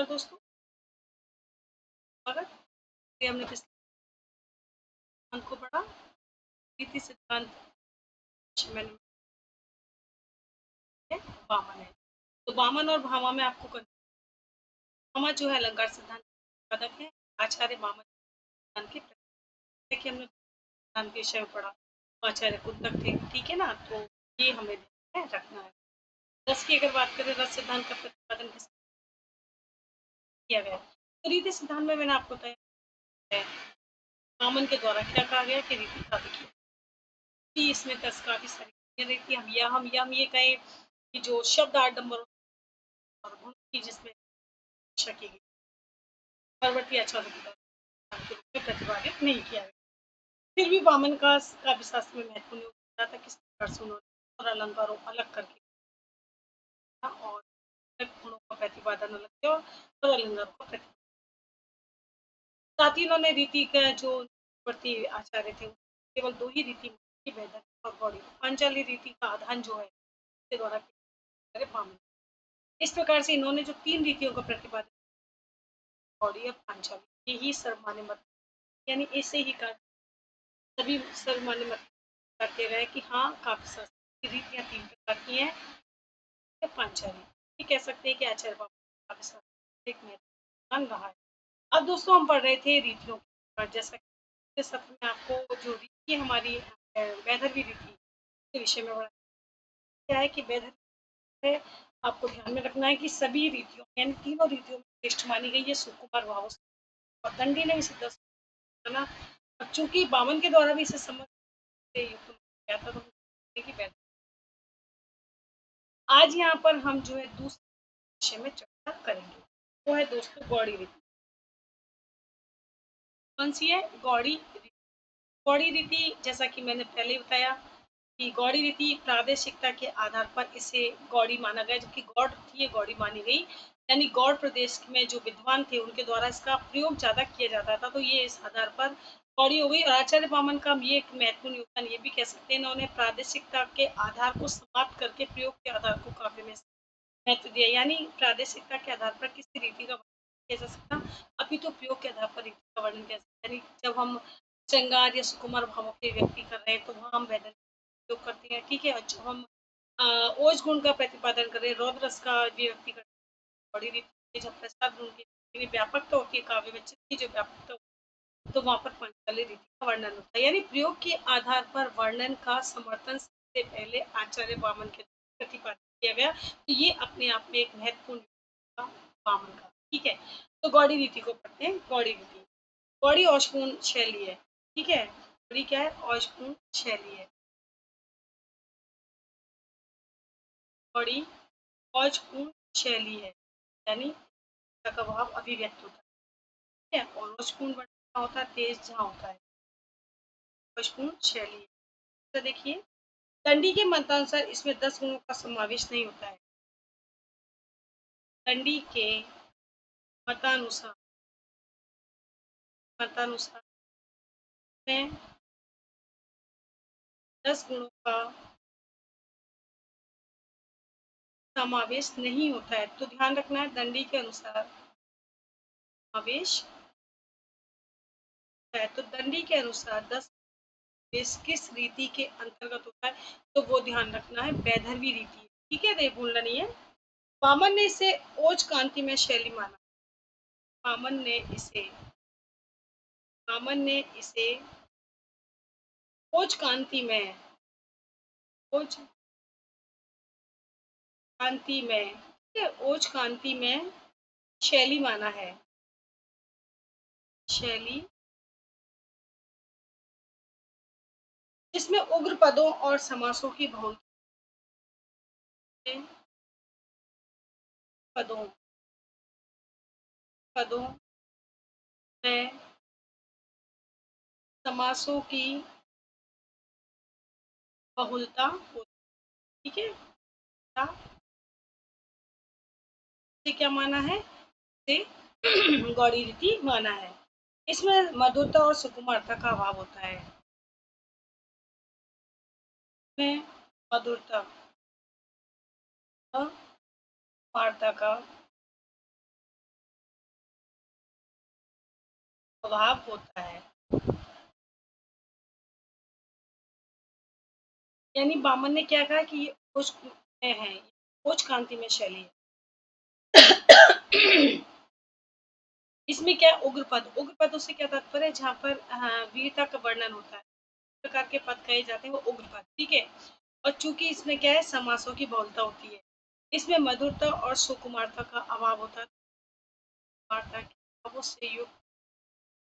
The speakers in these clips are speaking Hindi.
नमस्कार दोस्तों, स्वागत है। हमने पिछले सिद्धांत को पढ़ा, रीति सिद्धांत मैंने वामन है। तो वामन और भामा में आपको भामा जो है अलंकार सिद्धांत के उत्पादक है, आचार्य वामन सिद्धांत के प्रतीक कि हमने सिद्धांत के विषय में पढ़ा, तो आचार्य कुंतक थे, ठीक है ना। तो ये हमें ध्यान में रखना है। रस की अगर बात करें, रस सिद्धांत का प्रतिपादन किस किया गया है? तो रीति सिद्धांत में मैंने आपको बताया है, वामन के द्वारा क्या कहा गया कि रीति स्थापित की, इसमें काफी सारी रीति हम ये कहें कि जो शब्द 8 नंबर और गुण की जिसमें शिक्षा की गई, पार्वती आचार्य के रूप में प्रतिपादित नहीं किया गया। फिर भी वामन का काव्य शास्त्र में महत्वपूर्ण योगदान था, किस प्रकार से उन्होंने और अलंकारों को अलग करके और गुणों का प्रतिपादन अलग किया और अलंकारों का प्रतिपादन, साथ ही उन्होंने रीति का जो प्रति आचार्य थे केवल 2 ही रीति वेदक और गौड़ी, पांचाली रीति का आधान जो है उसके द्वारा वामन। इस प्रकार से इन्होंने जो 3 रीतियों का प्रतिपादन गौड़ी और पांचाली, यही सर्वमान्य मत, यानी ऐसे ही का सभी सर्वमान्य मत करते रहे कि हाँ काफी शास्त्र की रीतियां 3 प्रकार की हैं, पांचाली ये कह सकते हैं कि आचार्य काफी शास्त्र एक महत्वपूर्ण रहा है। अब दोस्तों हम पढ़ रहे थे रीतियों पर, जैसा कि सत्र में आपको जो रीति हमारी वैधर्वी रीति के विषय में पढ़ा, क्या है कि वैधर्वी है, आपको ध्यान में रखना है कि सभी रीतियों यानी तीनों रीतियों में श्रेष्ठ मानी गई है सुकुमार भाव, और दंडी ने भी सिद्ध करना। अब चूंकि बामन के द्वारा भी इसे समझ युक्त किया था, तो आज यहाँ पर हम जो है दूसरे विषय में चर्चा करेंगे, वो है दोस्तों गौड़ी रीति। कौन सी है? गौड़ी रीति। गौड़ी रीति जैसा कि मैंने पहले बताया कि गौड़ी रीति प्रादेशिकता के आधार पर इसे गौड़ी माना गया, जबकि गौड़ थी ये गौड़ी मानी गई, यानी गौड़ प्रदेश में जो विद्वान थे उनके द्वारा इसका प्रयोग ज्यादा किया जाता था, तो ये इस आधार पर गौड़ी हो गई। और आचार्य वामन का ये एक महत्वपूर्ण योगदान ये भी कह सकते हैं, इन्होंने प्रादेशिकता के आधार को समाप्त करके प्रयोग के आधार को काव्य में महत्व दिया, यानी प्रादेशिकता के आधार पर किसी रीति का वर्णन किया जा सकता, अभी तो प्रयोग के आधार पर रीति का वर्णन किया सकता, यानी जब हम श्रृंगार या सुकुमार भावों की व्यक्ति कर रहे हैं तो वहाँ हम वैदर्भ उपयोग करते हैं, ठीक है। और जब हम ओज गुण का प्रतिपादन कर रहे हैं, रौद्र रस का व्यक्ति करते हैं, बड़ी रीति जब प्रसाद गुण की व्यापकता होती है, काव्य में चित्त की जो व्यापकता होती है, तो वहाँ पर पंचकाली रीति का वर्णन होता है, यानी प्रयोग के आधार पर वर्णन का समर्थन सबसे पहले आचार्य वामन के प्रतिपादित किया गया, तो ये अपने आप में एक महत्वपूर्ण वामन का, ठीक है। तो गौड़ी रीति को पढ़ते हैं। गौड़ी रीति, गौड़ी औशपूर्ण शैली है, ठीक है। गौड़ी क्या है? औशपूर्ण शैली है। गौड़ी औशपूर्ण शैली है, यानी का भाव अभिव्यक्त होता है, और औशपूर्ण वर्णन होता है तेज जहाँ होता है, औशपूर्ण शैली है। तो देखिए दंडी के मतानुसार इसमें 10 गुणों का समावेश नहीं होता है। दंडी के मतानुसार मतानुसार में 10 गुणों का समावेश नहीं होता है, तो ध्यान रखना है दंडी के अनुसार समावेश है, तो दंडी के अनुसार 10 किस रीति के अंतर्गत होता है, तो वो ध्यान रखना है वैधर्वी रीति, ठीक है, ये भूलना नहीं है। वामन ने इसे ओज कांति में शैली माना, वामन ने इसे वामन ने इसे ओज कांति में ओज कांति में ओज कांति में शैली माना है, शैली जिसमें उग्र पदों और समासों की बहुलता, पदों पदों में समासों की बहुलता होती, ठीक है। से क्या माना है? से गौड़ी रीति माना है। इसमें मधुरता और सुकुमारता का अभाव होता है, इसमें मधुरता और सुकुमारता का अभाव होता है। यानी बामन ने क्या कहा कि ये ओज में है, ओज कांति में शैली है। इसमें क्या उग्र पदों से क्या तात्पर्य है, जहाँ पर वीरता का वर्णन होता है, प्रकार के पद कहे जाते हैं वो उग्र पद, ठीक है। और चूंकि इसमें क्या है, समासों की बहुलता होती है, इसमें मधुरता और सुकुमारता का अभाव होता है। सुकुमारता के अभावों से युक्त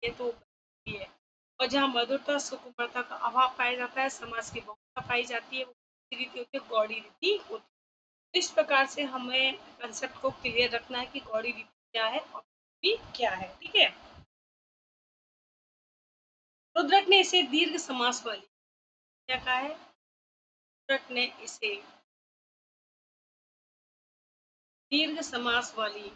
ये तो होती है। और जहाँ मधुरता सुकुमारता का अभाव पाया जाता है, समास की बहुलता पाई जाती है, वो रीति होती है, गौड़ी रीति होती है। इस प्रकार से हमें कंसेप्ट को क्लियर रखना है कि गौड़ी रीति क्या है और भी क्या है, ठीक है। रुद्रक ने इसे दीर्घ समास वाली क्या कहा है, रुद्रक ने इसे दीर्घ समास वाली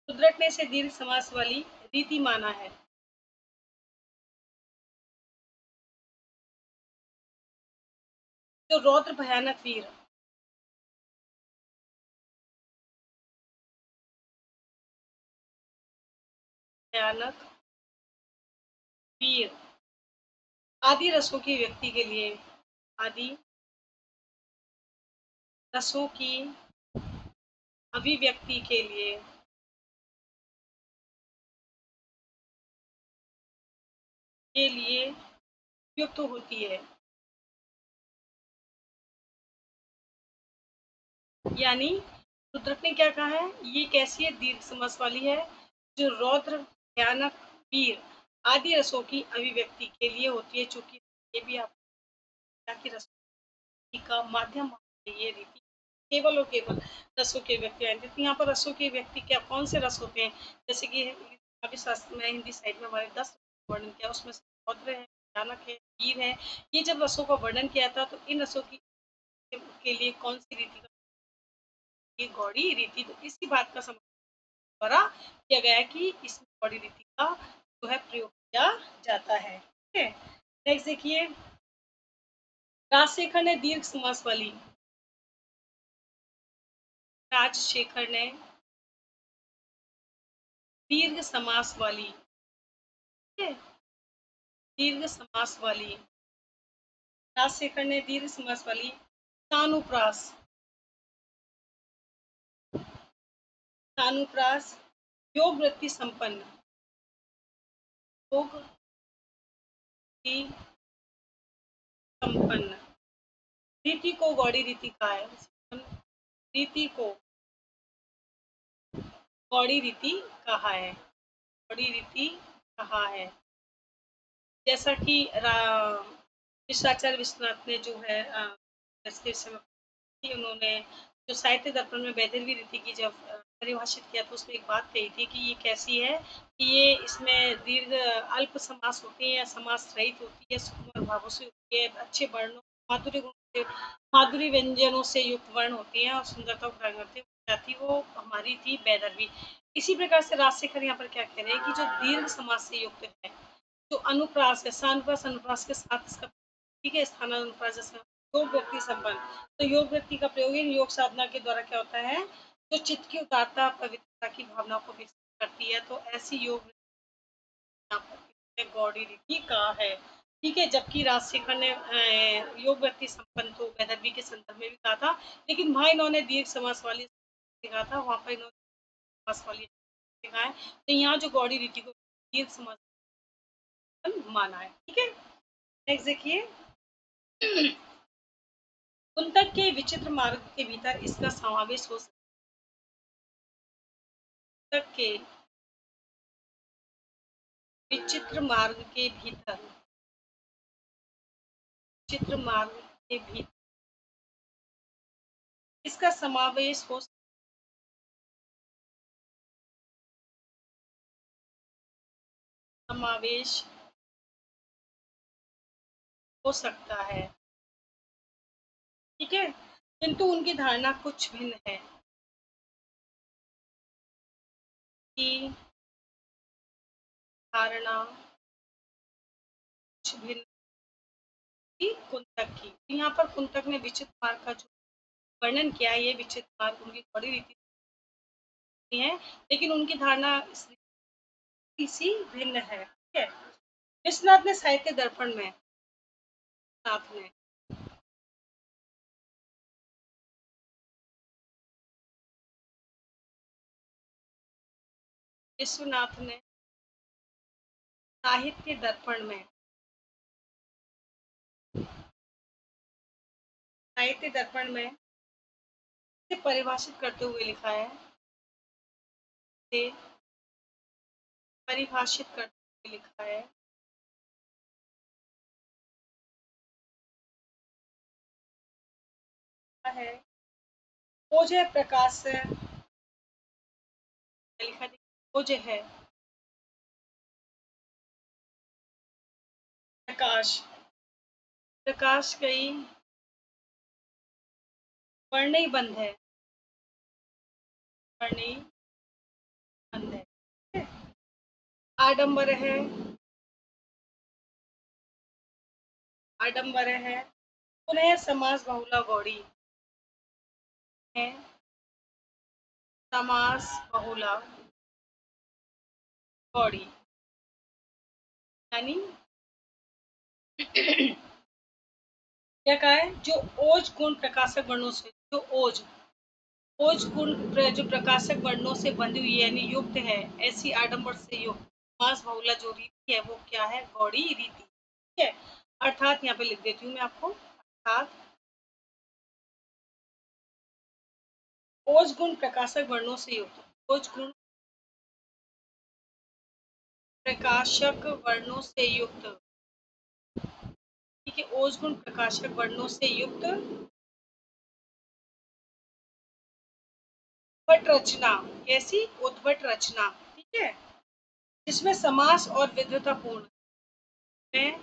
रुद्रक ने इसे दीर्घ समास वाली रीति माना है। जो रौद्र भयानक वीर, भयानक वीर आदि रसों की व्यक्ति के लिए, आदि रसों की अभिव्यक्ति के लिए उपयुक्त होती है। यानी रुद्रक ने क्या कहा है, ये कैसी है, दीर्घ समास वाली है, जो रौद्र भयानक वीर आदि रसों की अभिव्यक्ति के लिए होती है। चूंकि ये भी आप की रसों का माध्यम ये रीति केवल और केवल रसों के व्यक्ति आएंगे। तो यहाँ पर रसों के व्यक्ति क्या, कौन से रस होते हैं, जैसे कि अभी शास्त्र में हिंदी साइड में हमारे 10 वर्णन किया, उसमें से रौद्र है, भयानक है, वीर है। ये जब रसों का वर्णन किया था तो इन रसों की के लिए कौन सी रीति का, ये गौड़ी रीति, तो इसी बात का द्वारा किया गया है कि इस गौड़ी रीति का जो है प्रयोग किया जाता है, ठीक है। नेक्स्ट देखिए, राजशेखर ने दीर्घ समास वाली, राजशेखर ने दीर्घ समास वाली, ठीक है, दीर्घ समास वाली, राजशेखर ने दीर्घ समास वाली सानुप्रास, सानुप्रास योग वृत्ति संपन्न, योग की संपन्न रीति को गौड़ी रीति का है, रीति को गौड़ी रीति कहा है, गौड़ी रीति कहा है। जैसा कि विश्वाचार्य विश्वनाथ ने जो है इसके समय कि उन्होंने जो साहित्य दर्पण में वैदर्भी रीति की जब परिभाषित किया तो उसमें एक बात कही थी कि ये कैसी है, कि ये इसमें दीर्घ अल्प समास होते हैं या समास रहित होती है, सुकुमार भावों से होती है, अच्छे वर्णों माधुर्य गुण से, माधुरी व्यंजनों से युक्त वर्ण होते हैं और सुंदरता को प्रकट करती है, वो हमारी थी वैदर्भी। इसी प्रकार से राजशेखर यहाँ पर क्या कह रहे हैं कि जो दीर्घ समास से युक्त है, जो अनुप्रास है, सानुप्रास अनुप्रास के साथ इसका, ठीक है, स्थानानुप्रास जैसे योग व्यक्ति संपन्न, तो योग व्यक्ति का प्रयोग इन योग साधना के द्वारा क्या होता है, जो चित्त की उदारता पवित्रता की भावना को विकसित करती है, तो ऐसी योग गौड़ी रीति का है, ठीक है। जबकि राजशेखर ने योग व्यक्ति संपन्न तो वैदर्भी के संदर्भ में भी कहा था, लेकिन वहाँ इन्होंने दीर्घ समास वाली कहा था, वहाँ पर इन्होंने समास वाली कहा है, तो यहाँ जो गौड़ी रीति को दीर्घ समास माना है, ठीक है। नेक्स्ट देखिए, कुंतक के विचित्र मार्ग के भीतर इसका समावेश हो सकता है, कुंतक के विचित्र मार्ग के भीतर, विचित्र मार्ग के भीतर इसका समावेश हो, समावेश हो सकता है, ठीक है, किंतु उनकी धारणा कुछ भिन्न है, कि धारणा कुछ भिन्न थी कुंतक की। यहाँ पर कुंतक ने विचित्र मार्ग का जो वर्णन किया, ये विचित्र मार्ग उनकी बड़ी रीति है, लेकिन उनकी धारणा सी भिन्न है। ठीक है, विश्वनाथ ने साहित्य दर्पण में नाथ ने विश्वनाथ ने साहित्य दर्पण में साहित्य दर्पण में इसे परिभाषित करते हुए लिखा है, इसे परिभाषित करते हुए लिखा है ओज प्रकाश से लिखा है, ओज है प्रकाश, प्रकाश कई वर्णयी बंध है, वर्णयी बंध है, आडंबर है, आडंबर है, पुनः समास बहुला गौड़ी है, समास बहुला गौड़ी यानी क्या कहा है, जो ओज गुण प्रकाशक वर्णों से, जो ओज ओज गुण जो प्रकाशक वर्णों से बंधी हुई यानी युक्त है, ऐसी आडंबर से युक्त मास बहुला जो रीति है वो क्या है, गौड़ी रीति। ठीक है, अर्थात यहाँ पे लिख देती हूँ मैं आपको, अर्थात ओज गुण प्रकाशक वर्णों से युक्त, ओज गुण प्रकाशक वर्णों से युक्त, ठीक है, ओज गुण प्रकाशक वर्णों से युक्त उद्भट रचना, कैसी उद्भट रचना, ठीक है, जिसमें समास और विद्वतापूर्ण में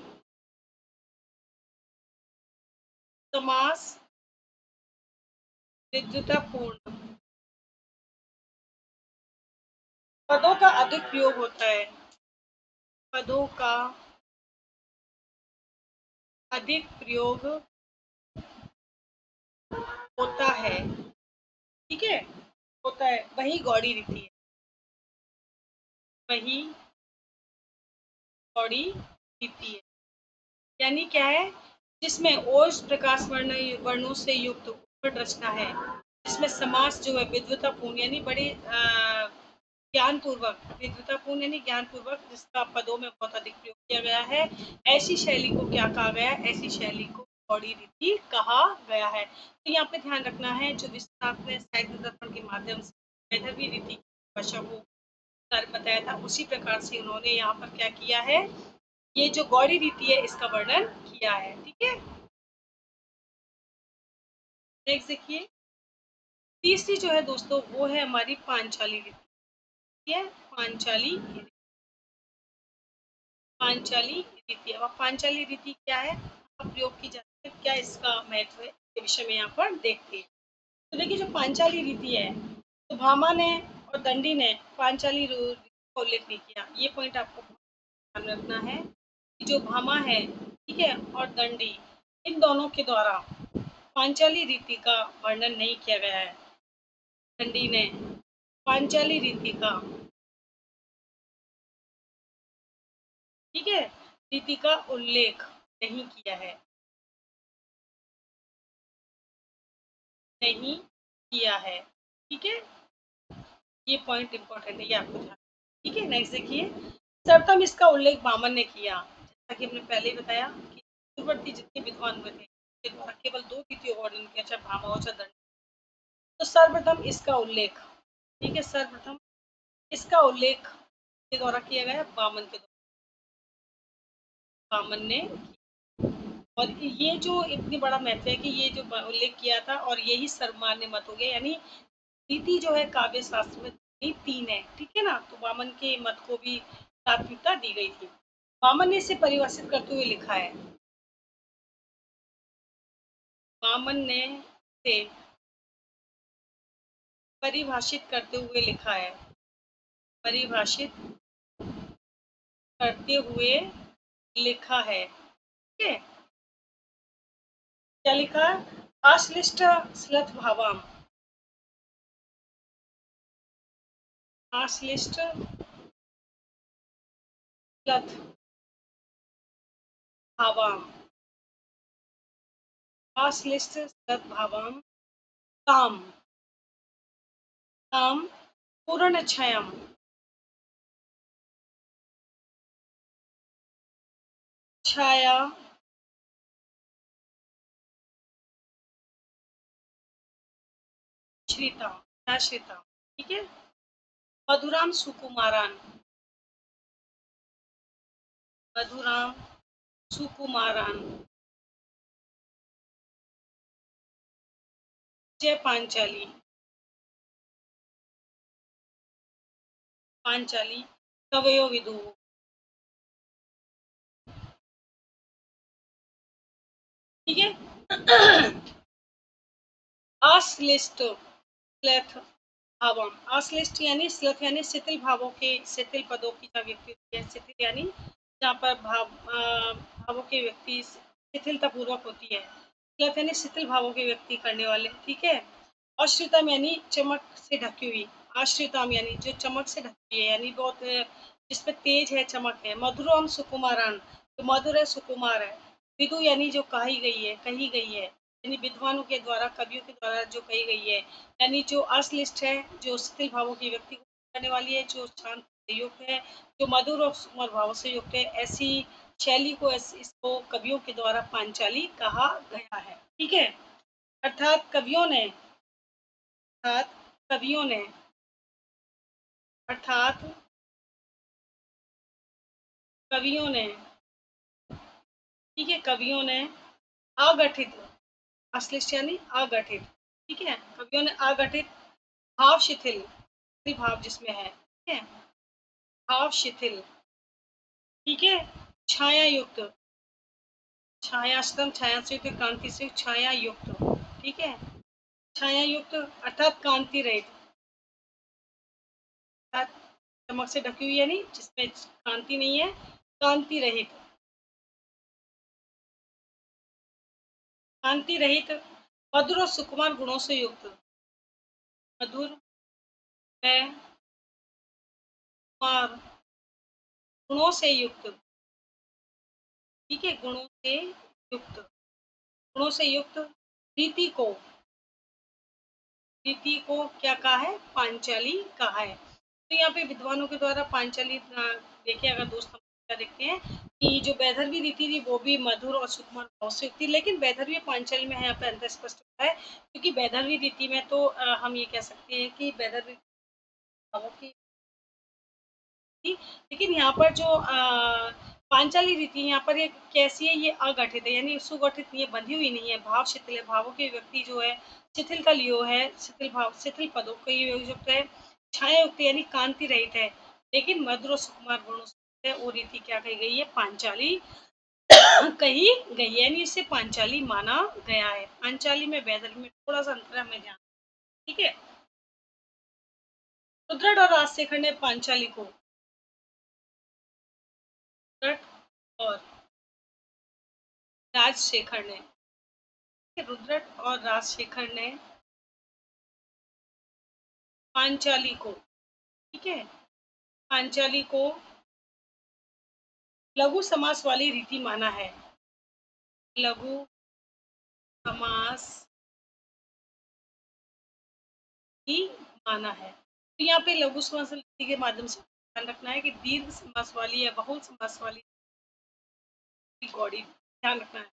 समास विद्वतापूर्ण पदों का अधिक प्रयोग होता है, पदों का अधिक प्रयोग होता है, ठीक है, होता है, वही गौड़ी रीति है, वही गौड़ी रीति है, यानी क्या है, जिसमें ओज प्रकाश वर्णों से युक्त उद्भट रचना है, जिसमें समास जो है विद्वतापूर्ण यानी बड़े ज्ञानपूर्वक, विद्वतापूर्ण यानी ज्ञानपूर्वक, जिसका पदों में बहुत अधिक प्रयोग किया गया है, ऐसी शैली को क्या कहा गया है, ऐसी शैली को गौड़ी रीति कहा गया है। तो यहाँ पे ध्यान रखना है, जो विश्वनाथ ने साहित्य दर्पण के माध्यम से वैदर्भी रीति की भाषा को बताया था, उसी प्रकार से उन्होंने यहाँ पर क्या किया है, ये जो गौड़ी रीति है इसका वर्णन किया है। ठीक है, नेक्स्ट देखिए, तीसरी जो है दोस्तों वो है हमारी पांचाली रीति है, पांचाली पांचाली रीति। अब पांचाली रीति क्या है, प्रयोग की जाती है, क्या इसका महत्व है, इस विषय में यहाँ पर देखते हैं। तो देखिए, जो पांचाली रीति है, तो भामा ने और दंडी ने पांचाली रीति का उल्लेख नहीं किया, ये पॉइंट आपको ध्यान रखना है कि जो भामा है, ठीक है, और दंडी, इन दोनों के द्वारा पांचाली रीति का वर्णन नहीं किया गया है, दंडी ने पांचाली रीति का, ठीक है, रीति का उल्लेख नहीं किया है, नहीं किया है, ठीक है, ये पॉइंट इंपॉर्टेंट है, ये आपको ध्यान, ठीक है। नेक्स्ट देखिए, सर्वप्रथम इसका उल्लेख वामन ने किया, जैसा कि हमने पहले ही बताया कि पूर्ववर्ती जितने विद्वान हुए थे उनके द्वारा केवल दो तिथियों का वर्णन किया, चाहे भामा हो चाहे दंड, तो सर्वप्रथम इसका उल्लेख, ठीक है, सर्वप्रथम इसका उल्लेख के द्वारा किया गया, वामन के द्वारा, वामन ने, और ये जो इतनी बड़ा महत्व है कि ये जो उल्लेख किया था और यही सर्वमान्य मत हो गया, यानी रीति जो है काव्य शास्त्र में तीन है, ठीक है ना, तो वामन के मत को भी प्राथमिकता दी गई थी। वामन ने इसे परिभाषित करते हुए लिखा है, वामन ने इसे परिभाषित करते हुए लिखा है, परिभाषित करते हुए लिखा है, ठीक है, क्या लिखा, आश्लिष्ट स्लथ भावाम, आश्लिष्ट लथ भावाम, आश्लिष्ट लथ भावाम काम, काम पूर्ण क्षयम, छाया श्रिता, आश्रिता। ठीक है। मधुराम सुकुमारान, मधुराम सुकुमारान, जय पांचाली, पांचाली कवयो विदु। ठीक है। अश्लिष्ट स्लेथ भावम, अश्लिष्ट यानी स्लेथ यानी शिथिल भावों के, शिथिल पदों की जो व्यक्ति होती है, शिथिल यानी जहाँ पर भावों के व्यक्ति शिथिलता पूर्वक होती है। स्लेथ यानी शिथिल भावों के व्यक्ति करने वाले। ठीक है। आश्रितम यानी चमक से ढकी हुई, आश्रितम यानी जो चमक से ढकी है, यानी बहुत जिसपे तेज है, चमक है। मधुरम सुकुमारान, जो मधुर है, सुकुमार है। विदु यानी जो कही गई है, कही गई है, यानी विद्वानों के द्वारा, कवियों के द्वारा जो कही गई है, यानी जो अश्लिष्ट है, जो शिथिल भावों की व्यक्ति को करने वाली है, जो शांत से युक्त है, जो मधुर और सुकुमार भावों से युक्त है, ऐसी शैली को, इसको कवियों के द्वारा पांचाली कहा गया है। ठीक है। अर्थात कवियों ने, अर्थात कवियों ने, अर्थात कवियों ने, ठीक है, कवियों ने अगठित, अश्लिष्ट यानी अगठित, ठीक है, कवियों ने अगठित भाव शिथिल, भाव जिसमें है, ठीक है, भाव शिथिल, ठीक है, छाया युक्त, छायाश्रम, छाया से युक्त, कांति से युक्त, छाया युक्त, ठीक है, छाया युक्त अर्थात कांति रहित, अर्थात चमक से ढकी हुई यानी जिसमें कांति नहीं है, कांति रहित, कांति रहित, मधुर और सुकुमार गुणों से युक्त, मधुर है, कुमार गुणों से युक्त, ठीक है, गुणों से युक्त, गुणों से युक्त, रीति को, रीति को क्या कहा है, पांचाली कहा है। तो यहाँ पे विद्वानों के द्वारा पांचाली, देखिए अगर दोस्त हम क्या देखते हैं कि जो वैदर्भी रीति थी वो भी मधुर और सुकुमार भाव से युक्त थी, लेकिन वैदर्भी पांचाली में यहाँ पे अंतर स्पष्ट होता है, क्योंकि वैदर्भी रीति में तो हम ये कह सकते हैं कि वैदर्भी भावों की थी, लेकिन यहाँ पर जो पांचाली रीति यहाँ पर ये कैसी है, ये अगठित है, यानी सुगठित नहीं है, बंधी हुई नहीं है, भाव शिथिल है, भावों के व्यक्ति जो है शिथिलता लियो है, शिथिल भाव, शिथिल पदों का ये युक्त है, छाया युक्त यानी कांति रहित है, लेकिन मधुर और सुकुमार गुणों से है, वो रीति क्या कही गई है, पांचाली कही गई है, यानी इसे पांचाली माना गया है। पांचाली में वैदर्भी में थोड़ा सा अंतर हमें ध्यान, ठीक है। रुद्रट और राजशेखर ने पांचाली को, रुद्रट और राजशेखर ने, रुद्रट और राजशेखर ने पांचाली को, ठीक है, पांचाली को लघु समास वाली रीति माना है, लघु समास ही माना है। तो यहाँ पे लघु समास रीति के माध्यम से ध्यान रखना है कि दीर्घ समास वाली या बहु समास वाली गौड़ी ध्यान रखना है,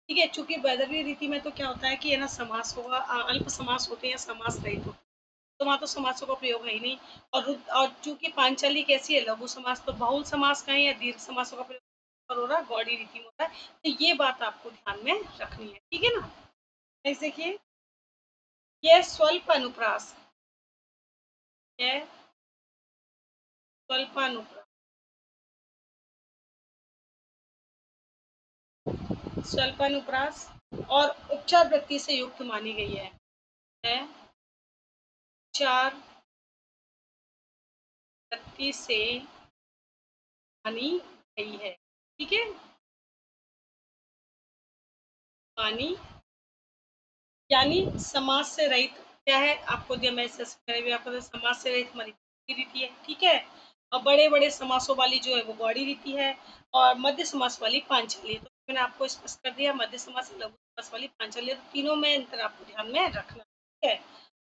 ठीक है। चूंकि वैदर्भी रीति में तो क्या होता है कि है ना, समास होगा, अल्प समास होते हैं, समास रहित होते हैं, तो वहाँ तो समासों का प्रयोग है ही नहीं। और चूंकि पांचाली कैसी है, लघु समास, तो बहुल समास का है या दीर्घ समासों का प्रयोग हो रहा है, गौड़ी रीति में होता है, तो ये बात आपको ध्यान में रखनी है, ठीक है ना। नेक्स्ट देखिए, यह स्वल्प अनुप्रास, यह स्वल्पानुप्रास, स्वल्पानुप्रास और उपचार वृत्ति से युक्त मानी गई है, उपचार वृत्ति से मानी गई है, ठीक है, मानी, यानी समाज से रहित, क्या है आपको दिया, मैं भी आपको समाज से रहित मानी, रीति है, ठीक है। और बड़े बड़े समासों वाली जो है वो गौड़ी रीति है, और मध्य समास वाली पांचाली है। तो मैंने आपको स्पष्ट कर दिया, मध्य समास लघु समास वाली पांचाली है, तो तीनों में अंतर आपको ध्यान में रखना, ठीक है।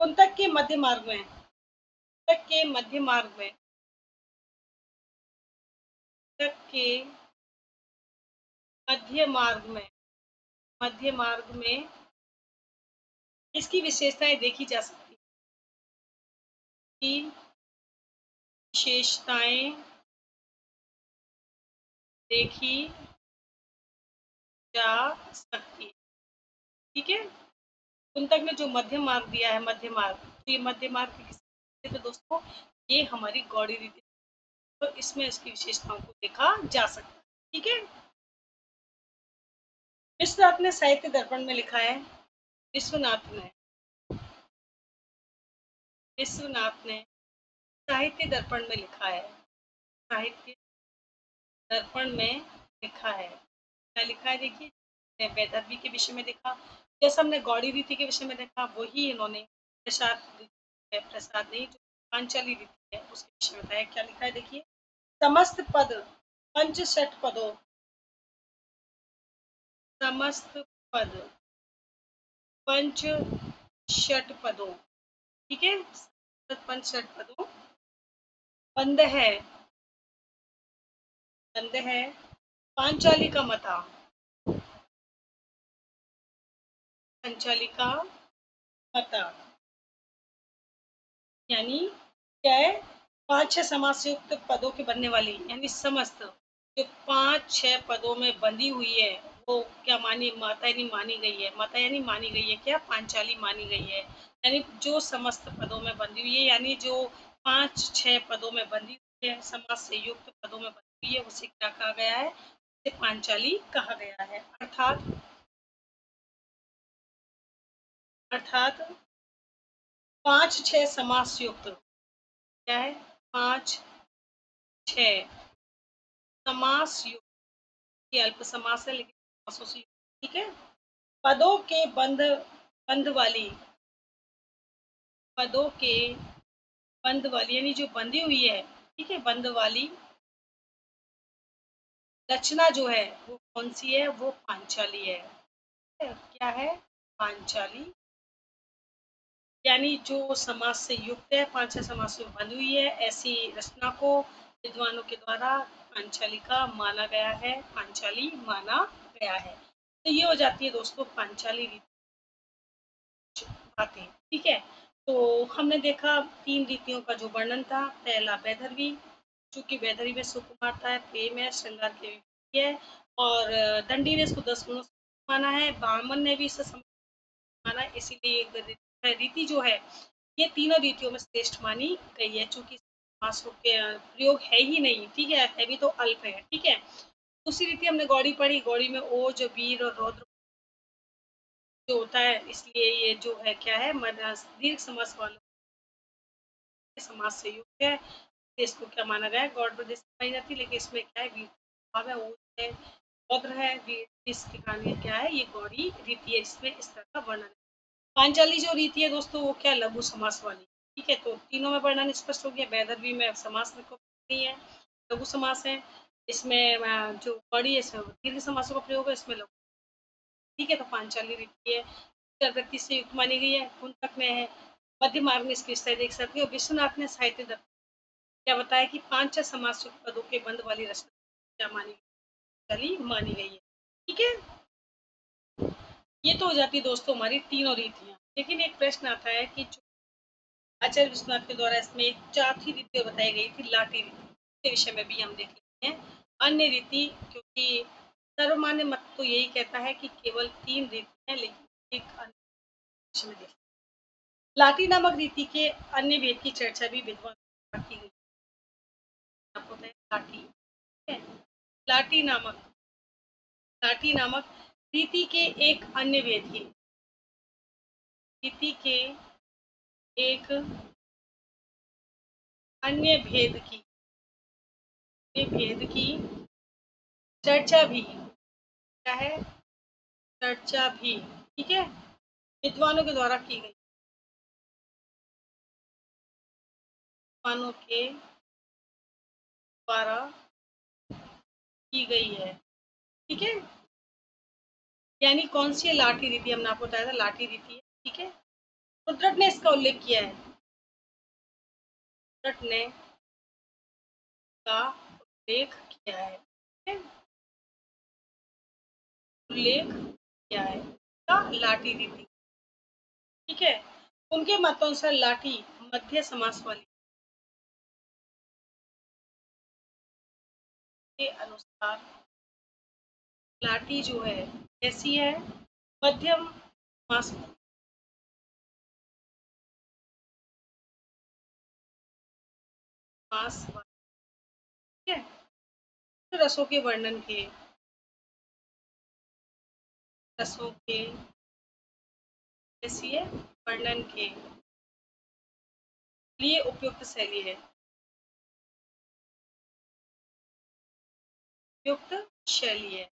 कुंतक के मध्य मार्ग में, कुंतक के मध्य मार्ग में, कुंतक के मध्य मार्ग में, मध्य मार्ग में इसकी विशेषताएं देखी जा सकती है, विशेषताएं देखी जा सकती है, ठीक है। कुंतक ने जो मध्य मार्ग दिया है, मध्य मार्ग, तो ये मध्य मार्ग किस, तो दोस्तों ये हमारी गौड़ी रीति, तो इसमें इसकी विशेषताओं को देखा जा सकता है, ठीक है। विश्वनाथ ने साहित्य दर्पण में लिखा है, विश्वनाथ ने, विश्वनाथ ने साहित्य दर्पण में लिखा है, साहित्य दर्पण में लिखा है, क्या लिखा है देखिए, वैदर्भी के विषय में देखा, जैसा हमने गौड़ी रीति के विषय में देखा वही इन्होंने प्रसाद, प्रसाद नहीं जो पांचाली रीति है उसके विषय में बताया। क्या लिखा है देखिए, समस्त पद पंच षट पदों, समस्त पद पंच षट पदों, ठीक है, पंच षट पदों, बंद है, बंद है पांचाली का मता, पांचाली का मता, यानी क्या है, पांच छह समास से युक्त पदों के बनने वाली, यानी समस्त जो पांच छह पदों में बंधी हुई है वो क्या मानी, माता यानी मानी गई है, माता यानी मानी गई है, क्या पांचाली मानी गई है, यानी जो समस्त पदों में बंधी हुई है, यानी जो पांच छह पदों में बंधी हुई है, समास से युक्त पदों में बंधी हुई है, उसे क्या कहा गया है, उसे पांचाली कहा गया है। अर्थात, अर्थात पांच छह समास युक्त, क्या है, पांच छह समास युक्त, ये अल्प समास है लेकिन समासों से युक्त, ठीक है। पदों के बंध, बंध वाली, पदों के बंध वाली यानी जो बंधी हुई है, ठीक है, बंध वाली रचना जो है वो कौन सी है, वो पांचाली है, क्या है, पांचाली, यानी जो समास से युक्त है, पांच छह समास से बंधी हुई है, ऐसी रचना को विद्वानों के द्वारा पांचाली का माना गया है, पांचाली माना गया है। तो ये हो जाती है दोस्तों पांचाली बातें, ठीक है। तो हमने देखा तीन रीतियों का जो वर्णन था, पहला वैदर्भी, चूंकि वैदर्भी में सुकुमार था, प्रेम है, श्रृंगार के है, और दंडी ने इसको 10 गुणों से माना है, बामन ने भी इसे माना, इसीलिए रीति जो है ये तीनों रीतियों में श्रेष्ठ मानी गई है, चूंकि समासों के प्रयोग है ही नहीं, ठीक है भी तो अल्प है, ठीक है। दूसरी रीति हमने गौड़ी पढ़ी, गौड़ी में ओज वीर और रौद्र जो होता है, इसलिए ये जो है क्या है, दीर्घ समास वालों समाज से युक्त है, इसको क्या माना गया है, गौड़ प्रदेश पाई जाती है, लेकिन इसमें क्या है, भाव है, ओज है, रौद्र है, इसके कारण ये क्या है, ये गौड़ी रीति है, इसमें इस तरह का वर्णन है। पांचाली जो रीति है दोस्तों वो क्या, लघु समास वाली, ठीक है। तो तीनों में वर्णन स्पष्ट हो गया, वैदर्भी में समास में नहीं है, लघु समास है, इसमें जो गौड़ी है इसमें दीर्घ समासों का प्रयोग है, इसमें लघु, ठीक है। तो पांचाली रीति है, प्रकृति से युक्त मानी गई है, कुंतक में है, मध्य मार्ग में इसकी स्थिति देख सकते हो। विश्वनाथ ने साहित्य क्या बताया कि पांच छह समास युक्त पदों के बंद वाली रचना क्या मानी गई है, ठीक है। ये तो हो जाती है दोस्तों हमारी तीनों रीतियां, लेकिन एक प्रश्न आता है कि आचार्य विश्वनाथ के द्वारा इसमें एक चौथी रीति बताई गई थी, लाटी रीति, के विषय में भी हम देख लेते हैं अन्य रीति, क्योंकि सर्वमान्य मत तो यही कहता है कि केवल तीन रीति है, लेकिन एक अन्य विषय में देख, लाटी नामक रीति के अन्य भेद की चर्चा भी विद्वान की गई, आपको लाटी है, लाटी नामक, लाठी नामक रीति के एक अन्य भेद की, रीति के एक अन्य भेद की, भेद की चर्चा भी, क्या है, चर्चा भी, ठीक है, विद्वानों के द्वारा की गई, विद्वानों के द्वारा की गई है। ठीक है, यानी कौन सी लाठी रीति, हमने आपको बताया था लाठी रीति है। ठीक है, रुद्रट ने इसका उल्लेख किया है। रुद्रट ने का उल्लेख किया है। ठीक है? उल्लेख किया है का लाठी रीति। ठीक है, उनके मतानुसार लाठी मध्य समास वाली के अनुसार लाठी जो है कैसी है, मध्यम समास वाली। ठीक है, तो रसों के वर्णन के, रसों के कैसी है, वर्णन के लिए उपयुक्त शैली है। उपयुक्त शैली है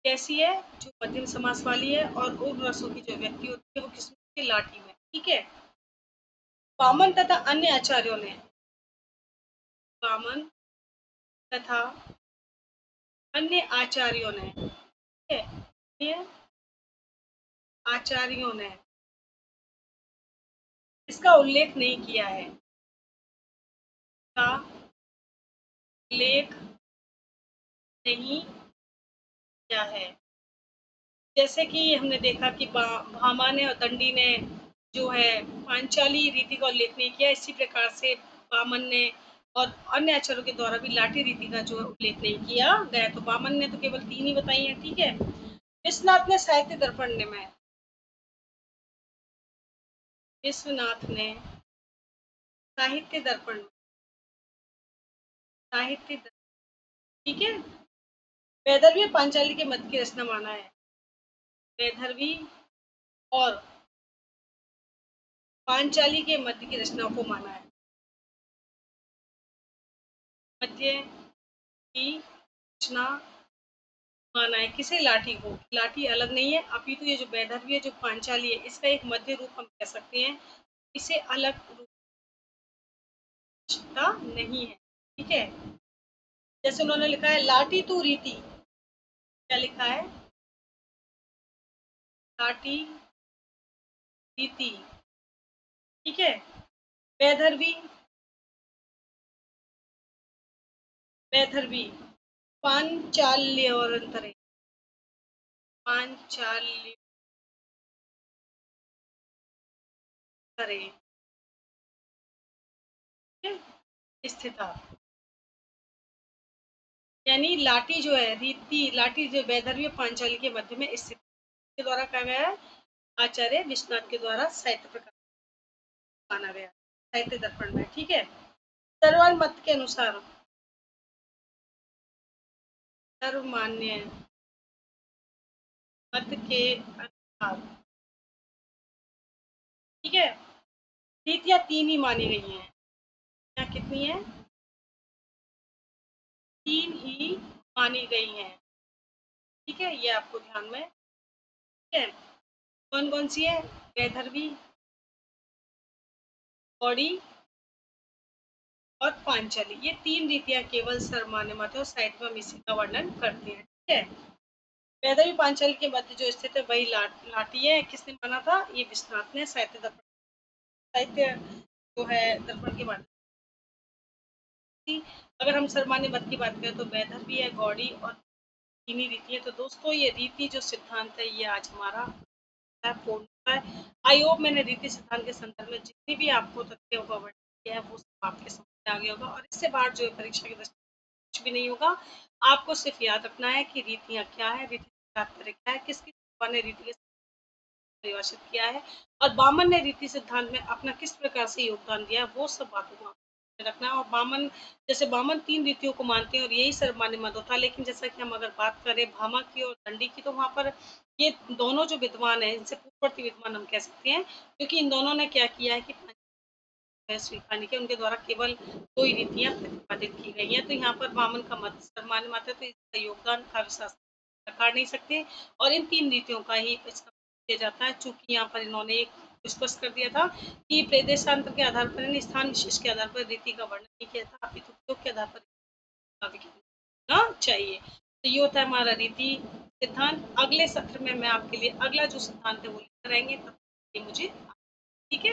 कैसी है, जो मध्यम समास वाली है और उन रसों की जो व्यक्ति होती है वो किसमें, लाठी में। ठीक है, वामन तथा अन्य आचार्यों ने, वामन तथा अन्य आचार्यों ने, ठीक है, अन्य आचार्यों ने इसका उल्लेख नहीं किया है, का उल्लेख नहीं किया है। जैसे कि हमने देखा कि भामा ने और दंडी ने जो है पांचाली रीति का उल्लेख नहीं किया, इसी प्रकार से वामन ने और अन्य आचार्यों के द्वारा भी लाठी रीति का जो उल्लेख नहीं किया गया। तो वामन ने तो केवल 3 ही बताई हैं। ठीक है, विश्वनाथ ने साहित्य दर्पण में, विश्वनाथ ने साहित्य दर्पण, साहित्य दर्पण, ठीक है, वैदर्भी पांचाली के मध्य की रचना माना है। वैदर्भी और पांचाली के मध्य की रचना को माना है। मध्य की रचना माना है किसे, लाठी को। लाठी अलग नहीं है, अपितु ये जो वैदर्भी है, जो पांचाली है, इसका एक मध्य रूप हम कह सकते हैं। इसे अलग रूप नहीं है। ठीक है, जैसे उन्होंने लिखा है लाठी तू रीति, क्या लिखा है, लाठी रीति। ठीक है, वैदर्भी, वैदर्भी पांचाल्य और अंतरे, पांचाल्य करे, स्थित, यानी लाठी जो है रीति, लाठी जो वैदर्भी और पांचाली के मध्य में स्थित के द्वारा कहा गया है। आचार्य विश्वनाथ के द्वारा साहित्य प्रकाश माना गया, साहित्य दर्पण में। ठीक है, सर्वमान्य मत के अनुसार, सर्वमान्य मत के अनुसार, ठीक है, रीतियां 3 ही मानी गई हैं। क्या कितनी है, 3 ही मानी गई हैं। ठीक है, ये आपको ध्यान में, ठीक है, कौन कौन सी है, वैदर्भी, गौड़ी और पांचाली, ये 3 रीतियां केवल सर्वमान्य मत और साहित्य में इसी का वर्णन करती हैं। ठीक है, वैदर्भी पांचाली के मध्य जो स्थित है वही लाठी है। किसने माना था, ये विश्वनाथ ने साहित्य दर्पण, साहित्य जो है दर्पण के वर्णन। अगर हम सर्वमान्य मत की बात करें तो वैदर्भी है, गौड़ी और चीनी रीति है। तो दोस्तों ये रीति जो सिद्धांत है ये आज हमारा पूर्ण है। आई होप मैंने रीति सिद्धांत के संदर्भ में जितनी भी आपको तथ्यों का वर्णन किया है वो सब आपके समझ में आ गया होगा, और इससे बाहर जो है परीक्षा की दृष्टि कुछ भी नहीं होगा। आपको सिर्फ याद रखना है कि रीतियां क्या है, रीति तात्पर्य क्या है, किस किस ने रीति के परिभाषित किया है, और बामन ने रीति सिद्धांत में अपना किस प्रकार से योगदान दिया है, वो सब बातों को रखना है। और बामन, जैसे बामन 3 रीतियों को मानते हैं और यही सर्वमान्य मत होता है, लेकिन जैसा कि हम अगर बात करें भामा की और दंडी की, तो वहाँ पर ये दोनों जो विद्वान है, इनसे पूर्ववर्ती विद्वान हम कह सकते हैं, क्योंकि इन दोनों ने क्या किया है कि स्वीकार नहीं किया, उनके द्वारा केवल 2 ही रीतियां प्रतिपादित की गई हैं। तो यहाँ पर वामन का मत सर्वमान्य मत है, तो इसका योगदान काव्यशास्त्र नकार नहीं सकते, और इन 3 रीतियों का ही इसका किया जाता है। चूंकि यहाँ पर इन्होंने एक स्पष्ट कर दिया था कि प्रदेशांतर के आधार पर स्थान विशेष के आधार पर रीति का वर्णन नहीं किया था, अपितु उपयोग के आधार पर होना चाहिए। तो ये होता है हमारा रीति सिद्धांत। अगले सत्र में मैं आपके लिए अगला जो सिद्धांत है वो लेकर आएंगे, तब तक के लिए मुझे ठीक है।